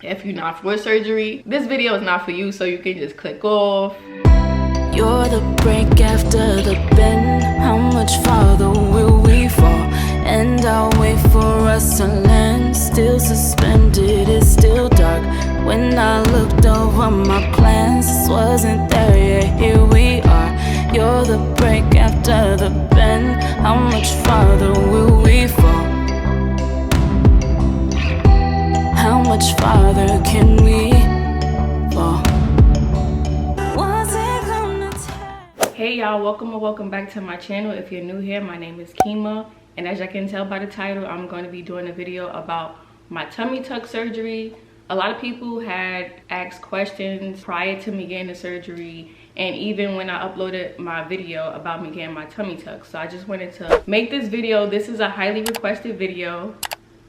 If you're not for surgery, this video is not for you, so you can just click off. You're the break after the bend. How much farther will we fall? And I'll wait for us to land. Still suspended, it's still dark. When I looked over my plans, this wasn't there yet, here we are. You're the break after the bend. How much farther will we fall? How much farther can we fall? Hey y'all, welcome back to my channel. If you're new here, my name is Kima, and as you can tell by the title, I'm going to be doing a video about my tummy tuck surgery. A lot of people had asked questions prior to me getting the surgery, and even when I uploaded my video about me getting my tummy tuck. So I just wanted to make this video. This is a highly requested video.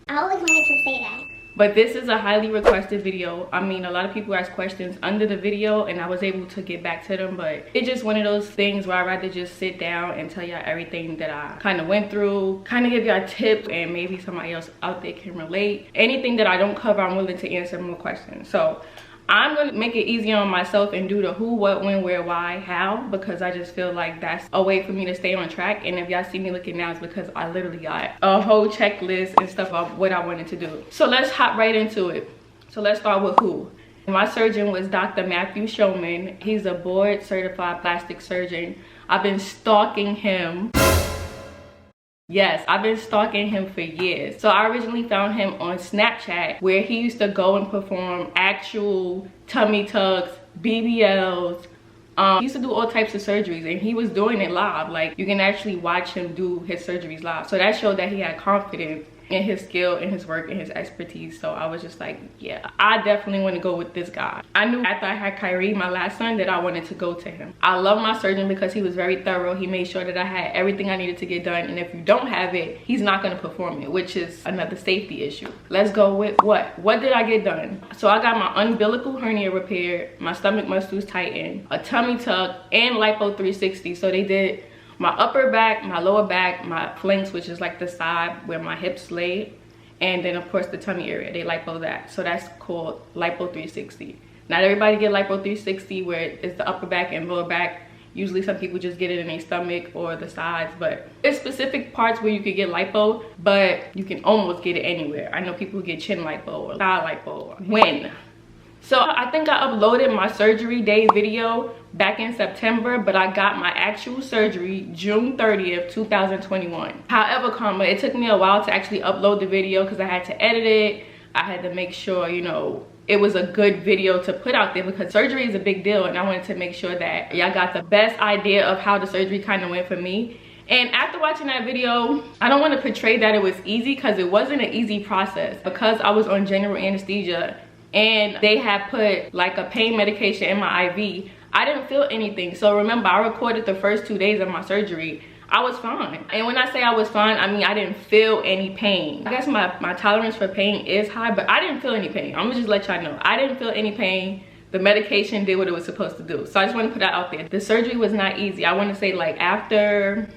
I always wanted to say that. But this is a highly requested video. I mean, a lot of people asked questions under the video and I was able to get back to them, but it's just one of those things where I'd rather just sit down and tell y'all everything that I kind of went through, kind of give y'all tips, and maybe somebody else out there can relate. Anything that I don't cover, I'm willing to answer more questions. So I'm gonna make it easy on myself and do the who, what, when, where, why, how, because I just feel like that's a way for me to stay on track. And if y'all see me looking now, it's because I literally got a whole checklist and stuff of what I wanted to do. So let's hop right into it. So let's start with who. My surgeon was Dr. Matthew Showman. He's a board certified plastic surgeon. I've been stalking him. Yes, I've been stalking him for years. So I originally found him on Snapchat, where he used to go and perform actual tummy tucks, BBLs. He used to do all types of surgeries, and he was doing it live. Like, you can actually watch him do his surgeries live. So that showed that he had confidence in his skill, in his work, and his expertise. So I was just like, yeah, I definitely want to go with this guy. I knew after I had Kyrie, my last son, that I wanted to go to him. I love my surgeon because he was very thorough. He made sure that I had everything I needed to get done, and if you don't have it, he's not going to perform it, which is another safety issue. Let's go with what did I get done? So I got my umbilical hernia repaired, my stomach muscles tightened, a tummy tuck, and Lipo 360. So they did my upper back, my lower back, my flanks, which is like the side where my hips lay, and then of course the tummy area, they lipo that. So that's called Lipo 360. Not everybody get Lipo 360 where it's the upper back and lower back. Usually some people just get it in their stomach or the sides, but there's specific parts where you could get lipo, but you can almost get it anywhere. I know people who get chin lipo or thigh lipo. When? So I think I uploaded my surgery day video back in September, but I got my actual surgery June 30th, 2021. However, it took me a while to actually upload the video because I had to edit it. I had to make sure, you know, it was a good video to put out there because surgery is a big deal, and I wanted to make sure that y'all got the best idea of how the surgery kind of went for me. And after watching that video, I don't want to portray that it was easy, because it wasn't an easy process. Because I was on general anesthesia and they had put like a pain medication in my IV, I didn't feel anything. So remember, I recorded the first 2 days of my surgery. I was fine. And when I say I was fine, I mean I didn't feel any pain. I guess my tolerance for pain is high, but I didn't feel any pain. I'm gonna just let y'all know. I didn't feel any pain. The medication did what it was supposed to do. So I just want to put that out there. The surgery was not easy. I want to say like after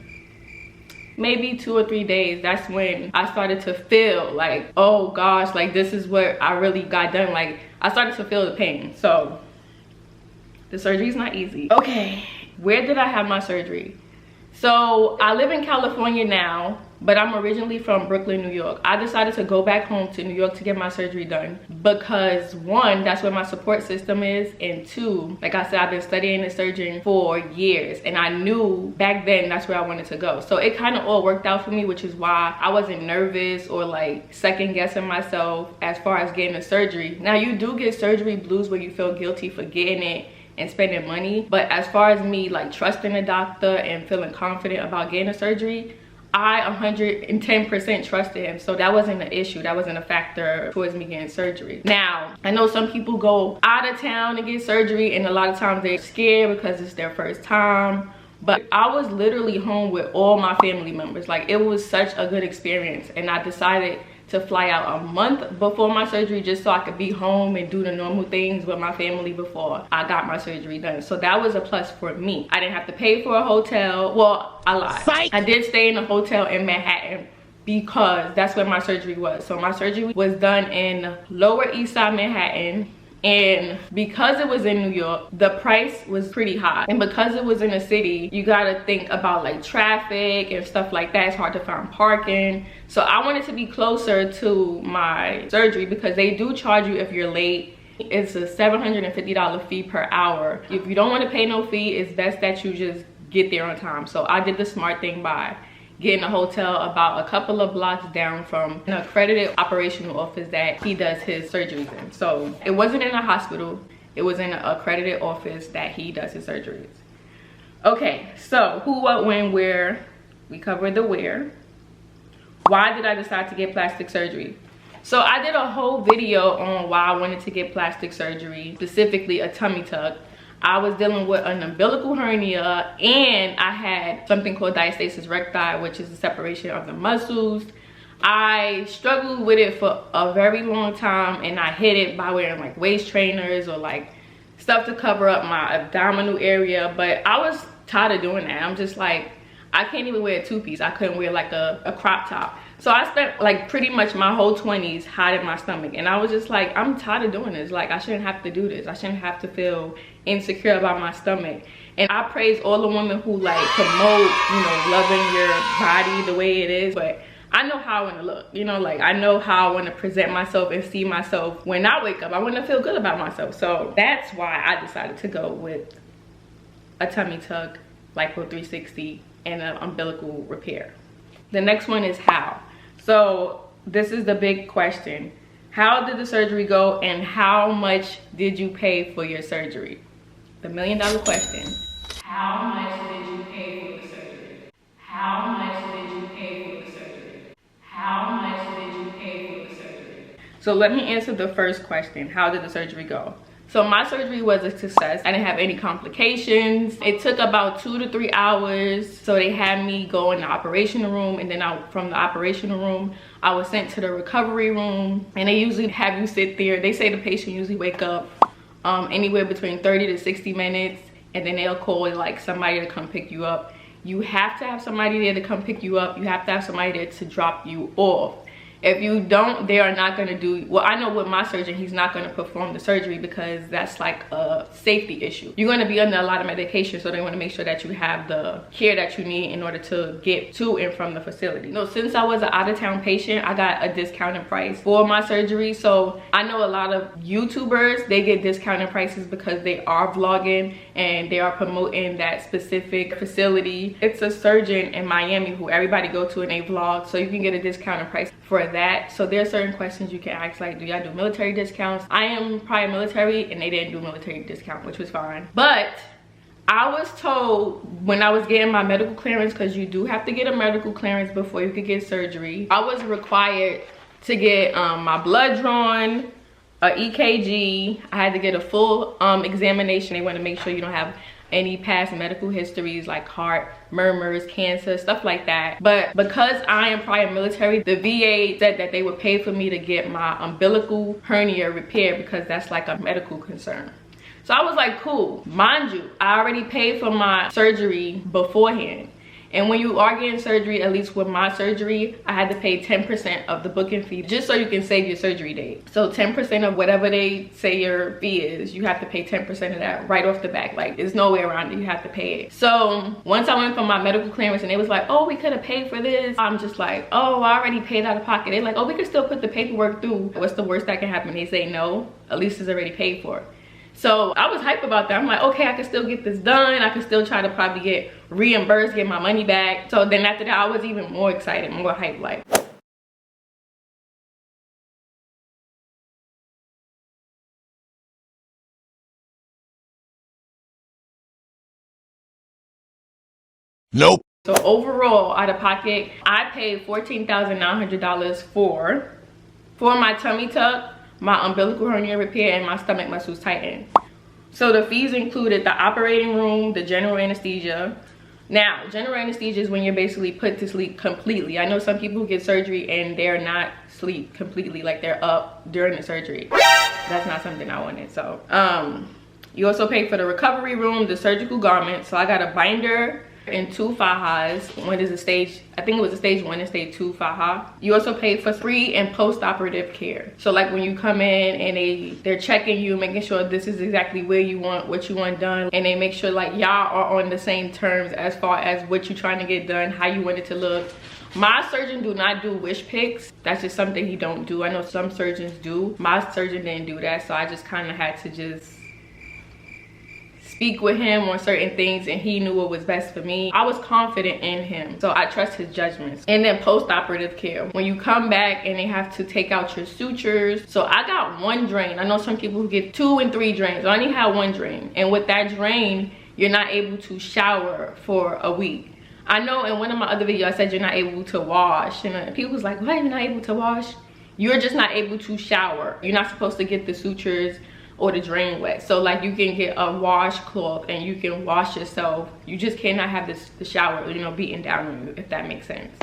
maybe 2 or 3 days, that's when I started to feel like, oh gosh, like this is what I really got done. Like I started to feel the pain. So the surgery is not easy. Okay, where did I have my surgery? So I live in California now, but I'm originally from Brooklyn, New York. I decided to go back home to New York to get my surgery done because 1, that's where my support system is, and 2, like I said, I've been studying the surgeon for years, and I knew back then that's where I wanted to go. So it kind of all worked out for me, which is why I wasn't nervous or like second guessing myself as far as getting the surgery. Now you do get surgery blues where you feel guilty for getting it and spending money, but as far as me like trusting a doctor and feeling confident about getting a surgery, I 110% trusted him. So that wasn't an issue. That wasn't a factor towards me getting surgery. Now, I know some people go out of town to get surgery, and a lot of times they're scared because it's their first time. But I was literally home with all my family members. Like, it was such a good experience, and I decided to fly out a month before my surgery just so I could be home and do the normal things with my family before I got my surgery done. So that was a plus for me. I didn't have to pay for a hotel. Well, I lied. Psych. I did stay in a hotel in Manhattan because that's where my surgery was. So my surgery was done in Lower East Side Manhattan, and because it was in New York, the price was pretty high. And because it was in a city, you gotta think about like traffic and stuff like that. It's hard to find parking. So I wanted to be closer to my surgery because they do charge you if you're late. It's a $750 fee per hour. If you don't want to pay no fee, it's best that you just get there on time. So I did the smart thing by getting a hotel about a couple of blocks down from an accredited operational office that he does his surgeries in. So it wasn't in a hospital, it was in an accredited office that he does his surgeries. Okay, so who, what, when, where. We covered the where. Why did I decide to get plastic surgery? So I did a whole video on why I wanted to get plastic surgery, specifically a tummy tuck. I was dealing with an umbilical hernia, and I had something called diastasis recti, which is the separation of the muscles. I struggled with it for a very long time, and I hid it by wearing like waist trainers or like stuff to cover up my abdominal area. But I was tired of doing that. I'm just like, I can't even wear a two-piece. I couldn't wear like a crop top. So I spent like pretty much my whole 20s hiding my stomach, and I was just like, I'm tired of doing this. Like, I shouldn't have to do this. I shouldn't have to feel insecure about my stomach. And I praise all the women who like promote, you know, loving your body the way it is, but I know how I want to look, you know, like I know how I want to present myself and see myself when I wake up. I want to feel good about myself. So that's why I decided to go with a tummy tuck, Lipo 360, and an umbilical repair. The next one is how. So this is the big question. How did the surgery go, and how much did you pay for your surgery? The $1,000,000 question. How much did you pay for the surgery? How much did you pay for the surgery? How much did you pay for the surgery? So let me answer the first question. How did the surgery go? So my surgery was a success. I didn't have any complications. It took about 2 to 3 hours. So they had me go in the operational room, and then from the operational room, I was sent to the recovery room, and they usually have you sit there. They say the patient usually wake up anywhere between 30 to 60 minutes, and then they'll call like somebody to come pick you up. You have to have somebody there to come pick you up. You have to have somebody there to drop you off. If you don't, they are not going to do, well, I know with my surgeon, he's not going to perform the surgery because that's like a safety issue. You're going to be under a lot of medication, so they want to make sure that you have the care that you need in order to get to and from the facility. No, since I was an out-of-town patient, I got a discounted price for my surgery. So I know a lot of YouTubers, they get discounted prices because they are vlogging and they are promoting that specific facility. It's a surgeon in Miami who everybody go to and they vlog, so you can get a discounted price for that. So there are certain questions you can ask, like, do y'all do military discounts? I am prior military, and they didn't do military discount, which was fine. But I was told when I was getting my medical clearance, because you do have to get a medical clearance before you could get surgery, I was required to get my blood drawn, a EKG. I had to get a full examination. They want to make sure you don't have any past medical histories like heart murmurs, cancer, stuff like that. But because I am prior military, the VA said that they would pay for me to get my umbilical hernia repaired because that's like a medical concern. So I was like, cool. Mind you, I already paid for my surgery beforehand. And when you are getting surgery, at least with my surgery, I had to pay 10% of the booking fee just so you can save your surgery date. So 10% of whatever they say your fee is, you have to pay 10% of that right off the back. Like, there's no way around it, you have to pay it. So once I went for my medical clearance and they was like, oh, we could have paid for this, I'm just like, oh, I already paid out of pocket. They're like, oh, we could still put the paperwork through. What's the worst that can happen? They say no, at least it's already paid for. So I was hype about that. I'm like, okay, I can still get this done. I can still try to probably get reimbursed, get my money back. So then after that, I was even more excited, more hype, like. Nope. So overall, out of pocket, I paid $14,900 for my tummy tuck, my umbilical hernia repair, and my stomach muscles tightened. So the fees included the operating room, the general anesthesia. Now, general anesthesia is when you're basically put to sleep completely. I know some people who get surgery and they're not asleep completely, like they're up during the surgery. That's not something I wanted. So you also pay for the recovery room, the surgical garments. So I got a binder, and 2 fahas. One is a stage, I think it was a stage 1 and stage 2 faha. You also pay for pre and post-operative care. So like when you come in and they're checking you, making sure this is exactly where you want, what you want done, and they make sure like y'all are on the same terms as far as what you're trying to get done, how you want it to look. My surgeon do not do wish pics. That's just something he don't do. I know some surgeons do. My surgeon didn't do that, so I just kind of had to just speak with him on certain things, and he knew what was best for me. I was confident in him, so I trust his judgments. And then post-operative care, when you come back and they have to take out your sutures. So I got 1 drain. I know some people who get 2 and 3 drains. I only had 1 drain, and with that drain you're not able to shower for a week. I know in one of my other videos I said you're not able to wash, and people was like, why are you not able to wash? You're just not able to shower. You're not supposed to get the sutures or the drain wet. So like you can get a washcloth and you can wash yourself. You just cannot have the shower, you know, beating down on you, if that makes sense.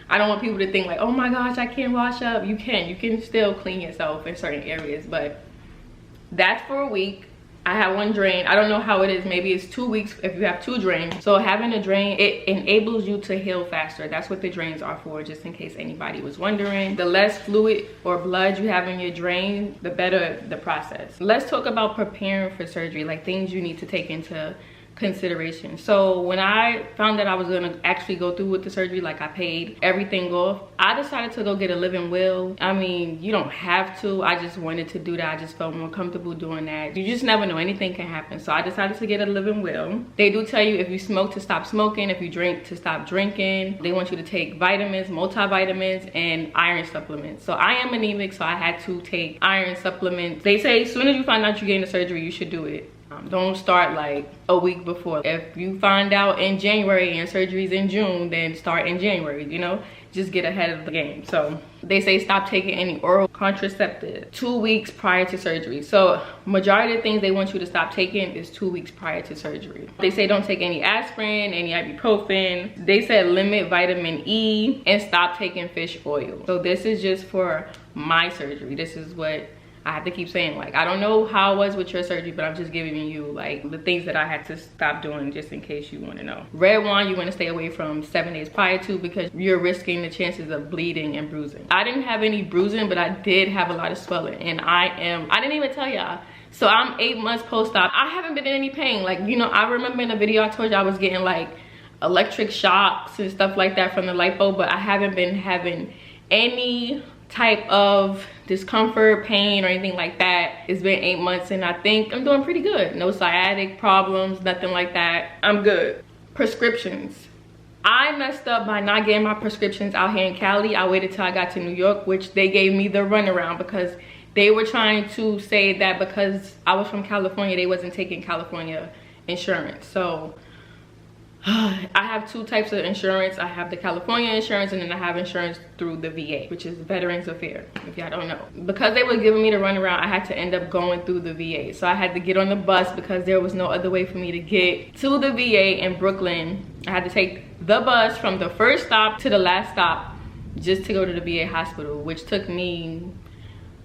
I don't want people to think like, oh my gosh, I can't wash up. You can still clean yourself in certain areas, but that's for a week. I have 1 drain. I don't know how it is. Maybe it's 2 weeks if you have 2 drains. So having a drain, it enables you to heal faster. That's what the drains are for, just in case anybody was wondering. The less fluid or blood you have in your drain, the better the process. Let's talk about preparing for surgery, like things you need to take into consideration. So when I found that I was gonna actually go through with the surgery, like I paid everything off, I decided to go get a living will. I mean, you don't have to. I just wanted to do that. I just felt more comfortable doing that. You just never know, anything can happen. So I decided to get a living will. They do tell you if you smoke to stop smoking, if you drink to stop drinking. They want you to take vitamins, multivitamins, and iron supplements. So I am anemic, so I had to take iron supplements. They say as soon as you find out you're getting the surgery, you should do it. Don't start like a week before. If you find out in January and surgery's in June, then start in January, you know, just get ahead of the game. So they say stop taking any oral contraceptive 2 weeks prior to surgery. So majority of things they want you to stop taking is 2 weeks prior to surgery. They say don't take any aspirin, any ibuprofen. They said limit vitamin E and stop taking fish oil. So this is just for my surgery. This is what I have to keep saying. Like, I don't know how it was with your surgery, but I'm just giving you like the things that I had to stop doing, just in case you want to know. Red wine you want to stay away from 7 days prior to, because you're risking the chances of bleeding and bruising. I didn't have any bruising, but I did have a lot of swelling, and I didn't even tell y'all. So I'm 8 months post-op. I haven't been in any pain. Like, you know, I remember in the video I told you I was getting like electric shocks and stuff like that from the lipo, but I haven't been having any type of discomfort, pain, or anything like that. It's been 8 months and I think I'm doing pretty good. No sciatic problems, nothing like that. I'm good. Prescriptions. I messed up by not getting my prescriptions out here in Cali. I waited till I got to New York, which they gave me the runaround because they were trying to say that because I was from California, they wasn't taking California insurance. So I have 2 types of insurance. I have the California insurance, and then I have insurance through the VA, which is Veterans Affairs, if y'all don't know. Because they were giving me the runaround, I had to end up going through the VA. So I had to get on the bus because there was no other way for me to get to the VA in Brooklyn. I had to take the bus from the first stop to the last stop just to go to the VA hospital, which took me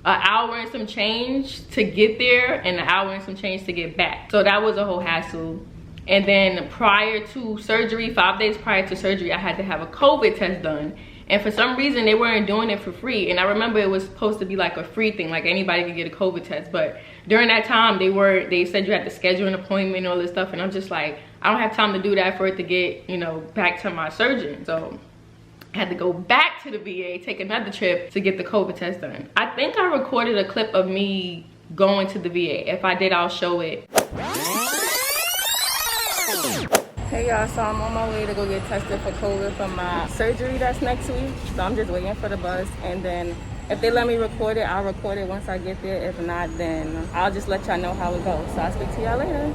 an hour and some change to get there and an hour and some change to get back. So that was a whole hassle. And then prior to surgery, 5 days prior to surgery, I had to have a COVID test done. And for some reason, they weren't doing it for free. And I remember it was supposed to be like a free thing, like anybody could get a COVID test. But during that time, they said you had to schedule an appointment and all this stuff. And I'm just like, I don't have time to do that for it to get, you know, back to my surgeon. So I had to go back to the VA, take another trip to get the COVID test done. I think I recorded a clip of me going to the VA. If I did, I'll show it. Hey y'all, so I'm on my way to go get tested for COVID for my surgery that's next week. So I'm just waiting for the bus, and then if they let me record it, I'll record it once I get there. If not, then I'll just let y'all know how it goes. So I'll speak to y'all later.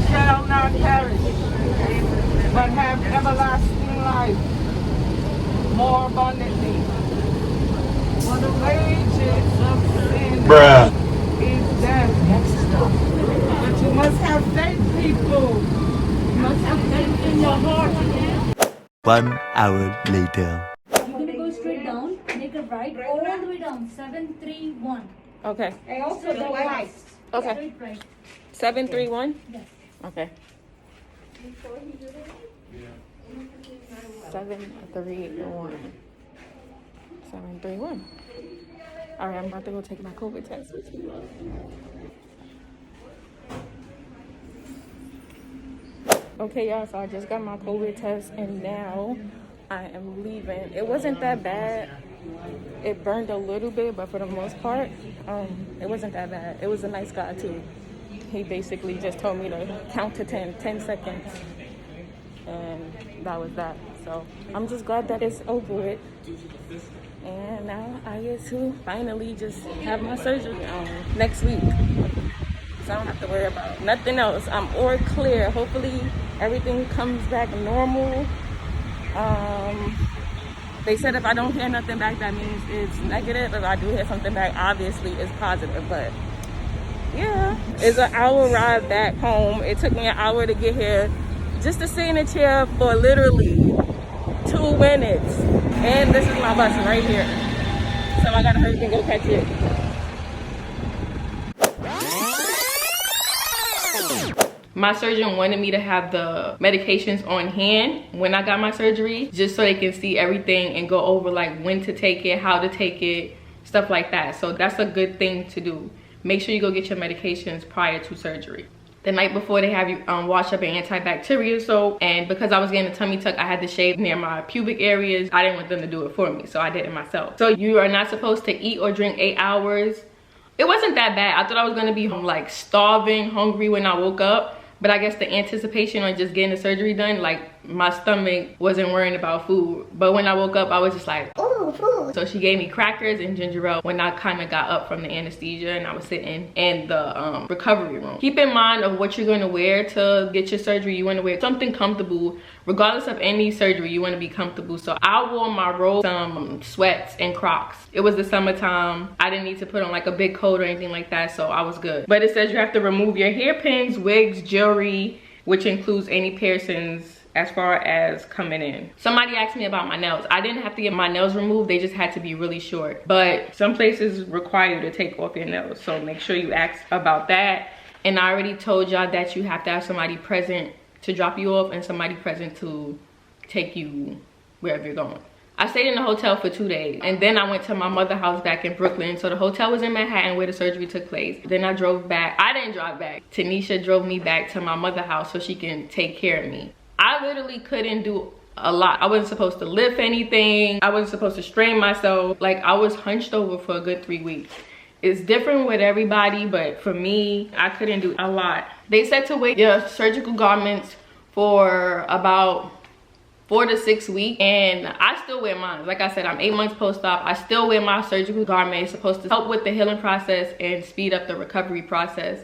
Shall not perish, but have everlasting life more abundantly. For the wages of sin is death. But you must have faith, people. You must have faith in your heart. 1 hour later. You're gonna go straight down, make a right, Okay. And also the white. Okay. 731? Yes. Okay. 731. 731. All right, I'm about to go take my COVID test. Okay, y'all, so I just got my COVID test and now I am leaving. It wasn't that bad. It burned a little bit, but for the most part, it wasn't that bad. It was a nice guy too. He basically just told me to count to 10 seconds. And that was that. So I'm just glad that it's over with. And now I get to finally just have my surgery next week. So I don't have to worry about nothing else. I'm all clear. Hopefully everything comes back normal. They said if I don't hear nothing back, that means it's negative. If I do hear something back, obviously it's positive. But yeah, it's an hour ride back home. It took me an hour to get here just to sit in a chair for literally 2 minutes. And this is my bus right here. So I gotta hurry and go catch it. My surgeon wanted me to have the medications on hand when I got my surgery, just so they can see everything and go over like when to take it, how to take it, stuff like that. So that's a good thing to do. Make sure you go get your medications prior to surgery. The night before, they have you wash up in antibacterial soap, and because I was getting a tummy tuck, I had to shave near my pubic areas. I didn't want them to do it for me, so I did it myself. So you are not supposed to eat or drink 8 hours. It wasn't that bad. I thought I was gonna be like starving, hungry when I woke up. But I guess the anticipation on just getting the surgery done, like my stomach wasn't worrying about food. But when I woke up, I was just like, ooh, food. So she gave me crackers and ginger ale when I kind of got up from the anesthesia and I was sitting in the recovery room. Keep in mind of what you're going to wear to get your surgery. You want to wear something comfortable. Regardless of any surgery, you want to be comfortable. So I wore my robe, some sweats and Crocs. It was the summertime. I didn't need to put on like a big coat or anything like that, so I was good. But it says you have to remove your hairpins, wigs, jewelry, which includes any piercings as far as coming in. Somebody asked me about my nails. I didn't have to get my nails removed. They just had to be really short. But some places require you to take off your nails, so make sure you ask about that. And I already told y'all that you have to have somebody present to drop you off and somebody present to take you wherever you're going. I stayed in the hotel for 2 days, and then I went to my mother's house back in Brooklyn. So the hotel was in Manhattan where the surgery took place. Then I drove back. I didn't drive back. Tanisha drove me back to my mother's house so she can take care of me. I literally couldn't do a lot. I wasn't supposed to lift anything. I wasn't supposed to strain myself. Like, I was hunched over for a good 3 weeks. It's different with everybody, but for me, I couldn't do a lot. They said to wear your surgical garments for about 4 to 6 weeks, and I still wear mine. Like I said, I'm 8 months post-op. I still wear my surgical garment. It's supposed to help with the healing process and speed up the recovery process.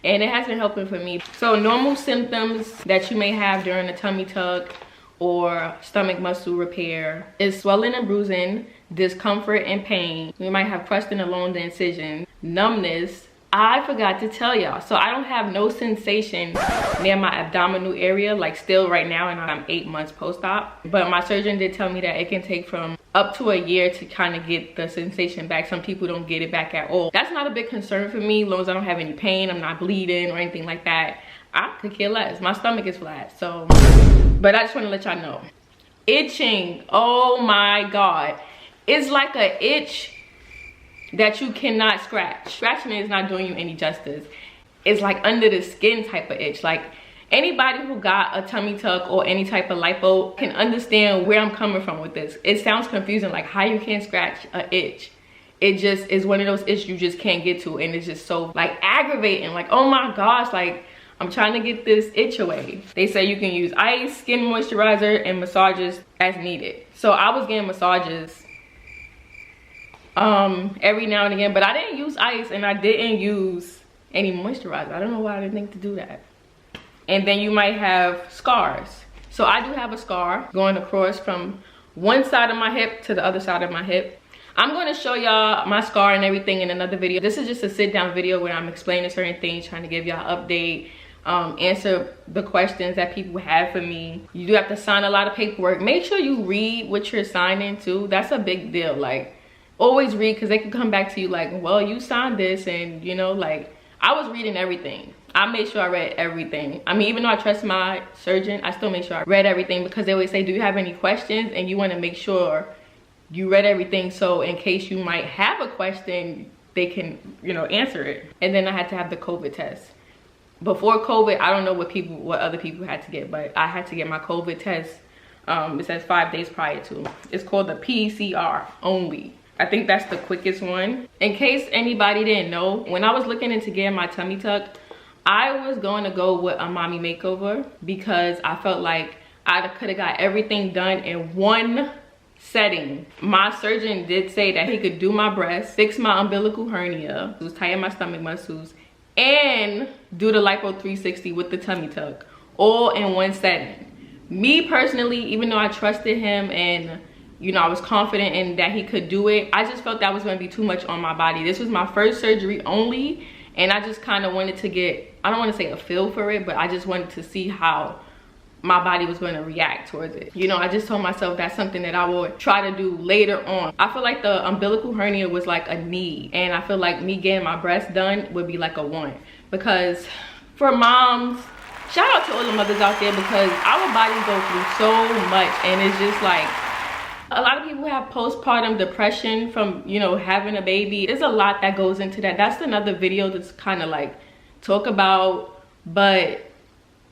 And it has been helping for me. So normal symptoms that you may have during a tummy tuck or stomach muscle repair is swelling and bruising, discomfort and pain. You might have crusting along the incision, numbness. I forgot to tell y'all, so I don't have no sensation near my abdominal area, like still right now, and I'm 8 months post-op. But my surgeon did tell me that it can take from up to a year to kind of get the sensation back. Some people don't get it back at all. That's not a big concern for me, as long as I don't have any pain, I'm not bleeding or anything like that. I could care less. My stomach is flat, so. But I just want to let y'all know. Itching, oh my God. It's like a itch that you cannot scratch. Scratching it is not doing you any justice. It's like under the skin type of itch. Like, anybody who got a tummy tuck or any type of lipo can understand where I'm coming from with this. It sounds confusing, like how you can't scratch an itch. It just is one of those itches you just can't get to, and it's just so like aggravating. Like, oh my gosh, like I'm trying to get this itch away. They say you can use ice, skin moisturizer, and massages as needed. So I was getting massages every now and again, but I didn't use ice and I didn't use any moisturizer. I don't know why I didn't think to do that. And then you might have scars. So I do have a scar going across from one side of my hip to the other side of my hip. I'm going to show y'all my scar and everything in another video. This is just a sit down video where I'm explaining certain things, trying to give y'all an update, answer the questions that people have for me. You do have to sign a lot of paperwork. Make sure you read what you're signing to. That's a big deal. Like, always read, because they can come back to you like, well, you signed this, and you know, like, I was reading everything. I made sure I read everything. I mean, even though I trust my surgeon, I still made sure I read everything, because they always say, do you have any questions? And you want to make sure you read everything, so in case you might have a question, they can, you know, answer it. And then I had to have the COVID test. Before COVID, I don't know what other people had to get, but I had to get my COVID test. It says 5 days prior to. It's called the PCR only. I think that's the quickest one. In case anybody didn't know, when I was looking into getting my tummy tuck, I was going to go with a mommy makeover, because I felt like I could have got everything done in one setting. My surgeon did say that he could do my breast, fix my umbilical hernia, tighten my stomach muscles, and do the Lipo 360 with the tummy tuck, all in one setting. Me personally, even though I trusted him and, you know, I was confident in that he could do it, I just felt that was going to be too much on my body. This was my first surgery only, and I just kind of wanted to get, I don't want to say a feel for it, but I just wanted to see how my body was going to react towards it. You know, I just told myself that's something that I would try to do later on. I feel like the umbilical hernia was like a need, and I feel like me getting my breast done would be like a want, because for moms, shout out to all the mothers out there, because our bodies go through so much, and it's just like, a lot of people have postpartum depression from, you know, having a baby. There's a lot that goes into that. That's another video that's kind of like talk about, but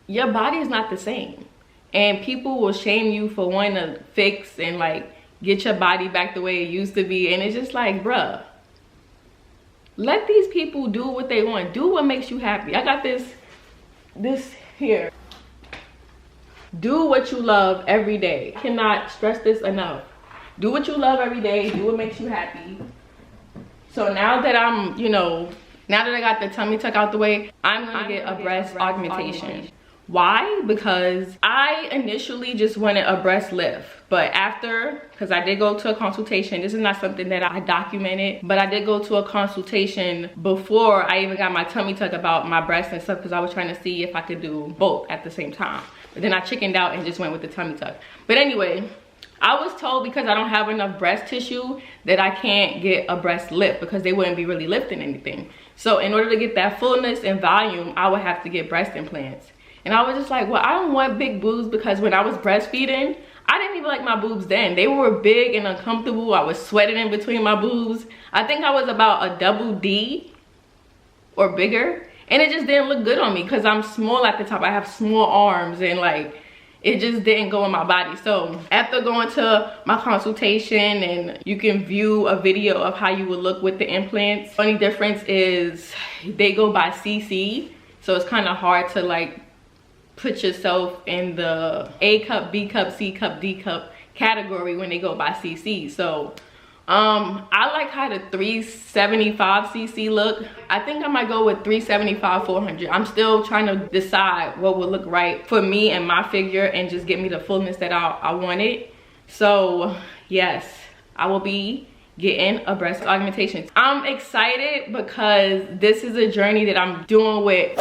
your body is not the same, and people will shame you for wanting to fix and like get your body back the way it used to be, and it's just like, bruh, let these people do what they want. Do what makes you happy. I got this here. Do what you love every day. I cannot stress this enough. Do what you love every day. Do what makes you happy. So now that I'm, you know, now that I got the tummy tuck out the way, I'm gonna get a breast augmentation. Why? Because I initially just wanted a breast lift, but after, because I did go to a consultation, this is not something that I documented, but I did go to a consultation before I even got my tummy tuck about my breasts and stuff, because I was trying to see if I could do both at the same time. But then I chickened out and just went with the tummy tuck. But anyway, I was told because I don't have enough breast tissue that I can't get a breast lift, because they wouldn't be really lifting anything. So in order to get that fullness and volume, I would have to get breast implants. And I was just like, well, I don't want big boobs, because when I was breastfeeding, I didn't even like my boobs then. They were big and uncomfortable. I was sweating in between my boobs. I think I was about a double D or bigger. And it just didn't look good on me, because I'm small at the top. I have small arms, and like, it just didn't go in my body. So after going to my consultation, and you can view a video of how you would look with the implants. Only difference is they go by CC. So it's kind of hard to like put yourself in the A cup, B cup, C cup, D cup category when they go by CC. So I like how the 375 cc look. I think I might go with 375 400. I'm still trying to decide what would look right for me and my figure, and just get me the fullness that I wanted. So yes, I will be getting a breast augmentation. I'm excited because this is a journey that I'm doing with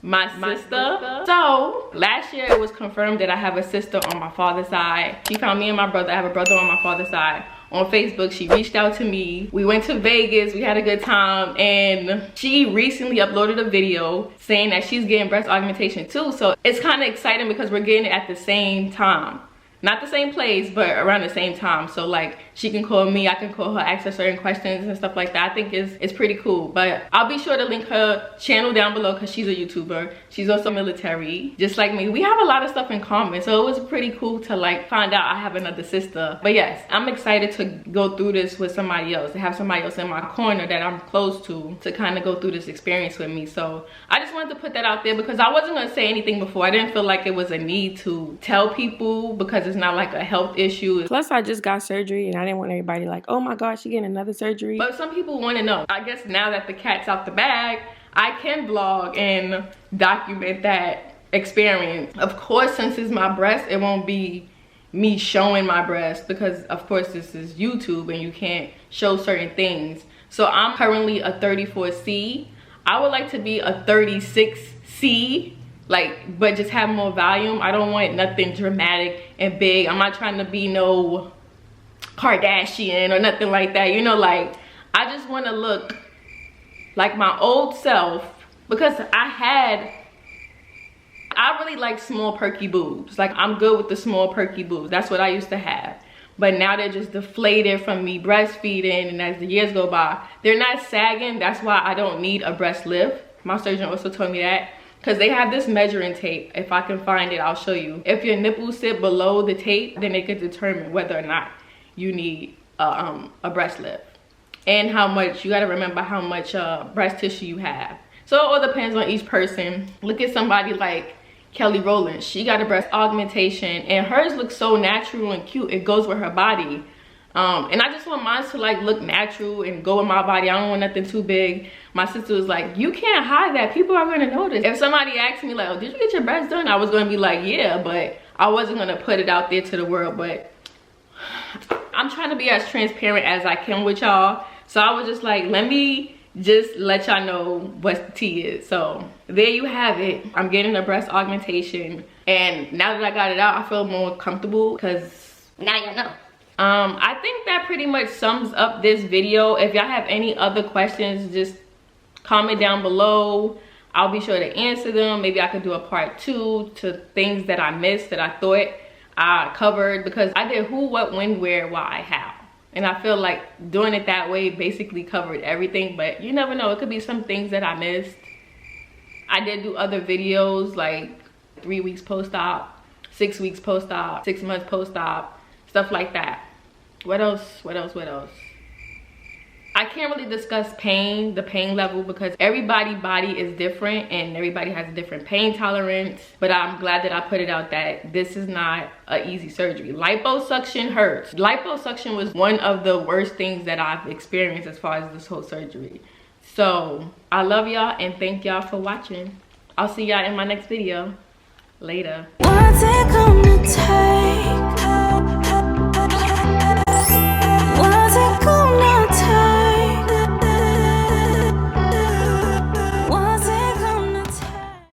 my sister. So last year it was confirmed that I have a sister on my father's side. She found me and my brother. I have a brother on my father's side on Facebook. She reached out to me. We went to Vegas. We had a good time, and she recently uploaded a video saying that she's getting breast augmentation too. So it's kind of exciting because we're getting it at the same time. Not the same place, but around the same time. So like, she can call me, I can call her, ask her certain questions and stuff like that. I think it's pretty cool. But I'll be sure to link her channel down below, because she's a YouTuber. She's also military, just like me. We have a lot of stuff in common. So it was pretty cool to like find out I have another sister. But yes, I'm excited to go through this with somebody else, to have somebody else in my corner that I'm close to kind of go through this experience with me. So I just wanted to put that out there, because I wasn't gonna say anything before. I didn't feel like it was a need to tell people, because it's not like a health issue. Plus I just got surgery, and I didn't want everybody like, oh my gosh, she getting another surgery. But some people want to know. I guess now that the cat's out the bag, I can vlog and document that experience. Of course, since it's my breast, it won't be me showing my breast, because of course this is YouTube and you can't show certain things. So I'm currently a 34C. I would like to be a 36C like, but just have more volume. I don't want nothing dramatic and big. I'm not trying to be no Kardashian or nothing like that, you know. Like, I just want to look like my old self, because I really like small perky boobs. Like, I'm good with the small perky boobs. That's what I used to have. But now they're just deflated from me breastfeeding, and as the years go by, they're not sagging. That's why I don't need a breast lift. My surgeon also told me that, because they have this measuring tape. If I can find it, I'll show you. If your nipples sit below the tape, then it can determine whether or not you need a breast lift. And how much, you gotta remember how much breast tissue you have. So it all depends on each person. Look at somebody like Kelly Rowland. She got a breast augmentation and hers looks so natural and cute. It goes with her body. And I just want mine to like look natural and go with my body. I don't want nothing too big. My sister was like, you can't hide that. People are gonna notice. If somebody asked me like, oh, did you get your breasts done? I was gonna be like, yeah, but I wasn't gonna put it out there to the world. But I'm trying to be as transparent as I can with y'all. So I was just like, let me just let y'all know what the tea is. So there you have it. I'm getting a breast augmentation, and now that I got it out, I feel more comfortable because Now you know. I think that pretty much sums up this video. If y'all have any other questions, just comment down below. I'll be sure to answer them. Maybe I could do a part 2 to things that I missed that I thought I covered, because I did who, what, when, where, why, how. And I feel like doing it that way basically covered everything, but you never know. It could be some things that I missed. I did do other videos like 3 weeks post-op, 6 weeks post-op, 6 months post-op, stuff like that. What else? I can't really discuss pain, the pain level, because everybody's body is different and everybody has a different pain tolerance. But I'm glad that I put it out that this is not an easy surgery. Liposuction hurts. Liposuction was one of the worst things that I've experienced as far as this whole surgery. So I love y'all and thank y'all for watching. I'll see y'all in my next video. Later. What's it gonna take?